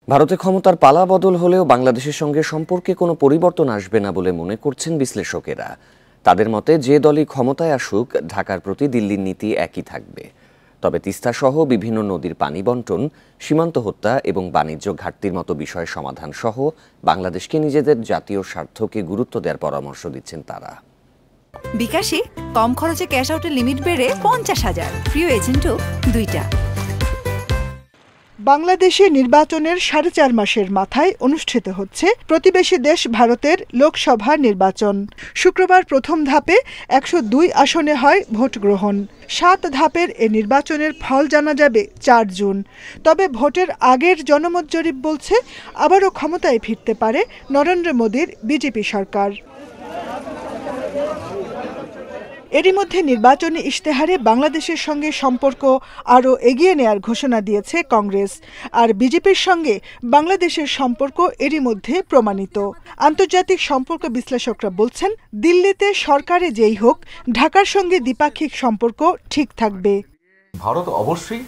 ভারতে ক্ষমতার পালা বদল হলেও বাংলাদেশের সঙ্গে সম্পর্কে কোনো পরিবর্তন আসবে না বলে মনে করছেন বিশ্লেষকেরা। তাদের মতে যে দলই ক্ষমতায় আসুক, ঢাকার প্রতি দিল্লির নীতি একই থাকবে। তবে তিস্তা সহ বিভিন্ন নদীর পানি বণ্টন, সীমান্ত হত্যা এবং বাণিজ্য ঘাটতির মতো বিষয় সমাধান সহ বাংলাদেশকে নিজেদের জাতীয় স্বার্থকে গুরুত্ব দেওয়ার পরামর্শ দিচ্ছেন তারা। বিকাশে কম খরচে ক্যাশ আউটের লিমিট বেড়ে 50,000, প্রিয় এজেন্টও 2টা। বাংলাদেশে নির্বাচনের 4.5 মাসের মাথায় অনুষ্ঠিত হচ্ছে প্রতিবেশী দেশ ভারতের লোকসভা নির্বাচন। শুক্রবার প্রথম ধাপে 102 আসনে হয় ভোট গ্রহণ। 7 ধাপের এ নির্বাচনের ফল জানা যাবে 4 জুন। তবে ভোটের আগের জনমত জরিপ বলছে আবারও ক্ষমতায় ফিরতে পারে নরেন্দ্র মোদীর বিজেপি সরকার। এরই মধ্যে নির্বাচনী ইশতেহারে বাংলাদেশের সঙ্গে সম্পর্ক আরও এগিয়ে নেয়ার ঘোষণা দিয়েছে কংগ্রেস। আর বিজেপির সঙ্গে বাংলাদেশের সম্পর্ক এরই মধ্যে প্রমাণিত। আন্তর্জাতিক সম্পর্ক বিশ্লেষকরা বলছেন, দিল্লিতে সরকারে যেই হোক, ঢাকার সঙ্গে দ্বিপাক্ষিক সম্পর্ক ঠিক থাকবে। ভারত অবশ্যই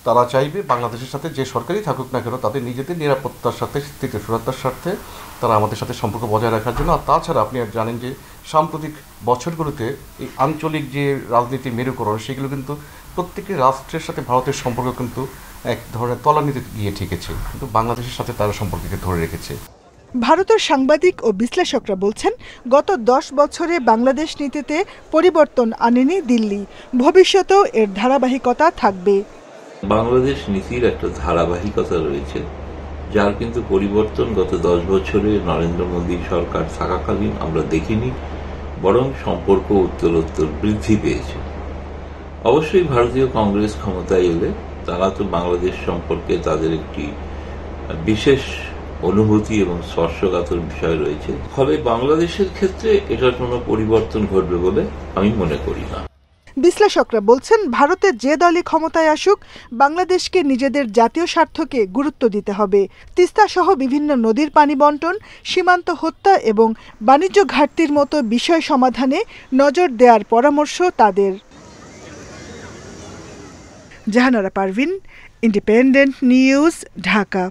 তারা চাইবে বাংলাদেশের সাথে যে সরকারই থাকুক না কেন, তাদের নিজেদের নিরাপত্তার সাথে, স্থিতিশীলতার স্বার্থে তারা আমাদের সাথে সম্পর্ক বজায় রাখার জন্য। আর তাছাড়া আপনি জানেন যে সাম্প্রতিক বছরগুলোতে এই আঞ্চলিক যে রাজনীতির মেরুকরণ, সেগুলো কিন্তু প্রত্যেকটি রাষ্ট্রের সাথে ভারতের সম্পর্ক কিন্তু এক ধরনের তলানিতে গিয়ে ঠেকেছে, কিন্তু বাংলাদেশের সাথে তারা সম্পর্ককে ধরে রেখেছে। ভারতের সাংবাদিক ও বিশ্লেষকরা বলছেন, গত 10 বছরে বাংলাদেশ নীতিতে পরিবর্তন আনেনি দিল্লি, ভবিষ্যতেও এর ধারাবাহিকতা থাকবে। বাংলাদেশ নীতির একটা ধারাবাহিকতা রয়েছে, যার কিন্তু পরিবর্তন গত 10 বছরে নরেন্দ্র মোদী সরকার থাকাকালীন আমরা দেখিনি, বরং সম্পর্ক উত্তরোত্তর বৃদ্ধি পেয়েছে। অবশ্যই ভারতীয় কংগ্রেস ক্ষমতায় এলে তারা তো বাংলাদেশ সম্পর্কে তাদের একটি বিশেষ অনুভূতি এবং স্পর্শকাতর বিষয় রয়েছে। ফলে বাংলাদেশের ক্ষেত্রে এটার কোনো পরিবর্তন ঘটবে বলে আমি মনে করি না। বিশ্লেষকরা বলছেন, ভারতের যে দলই ক্ষমতায় আসুক, বাংলাদেশকে নিজেদের জাতীয় স্বার্থকে গুরুত্ব দিতে হবে। তিস্তা সহ বিভিন্ন নদীর পানি বণ্টন, সীমান্ত হত্যা এবং বাণিজ্য ঘাটতির মতো বিষয় সমাধানে নজর দেওয়ার পরামর্শ তাদের। Jahanara Parvin, independent news, Dhaka.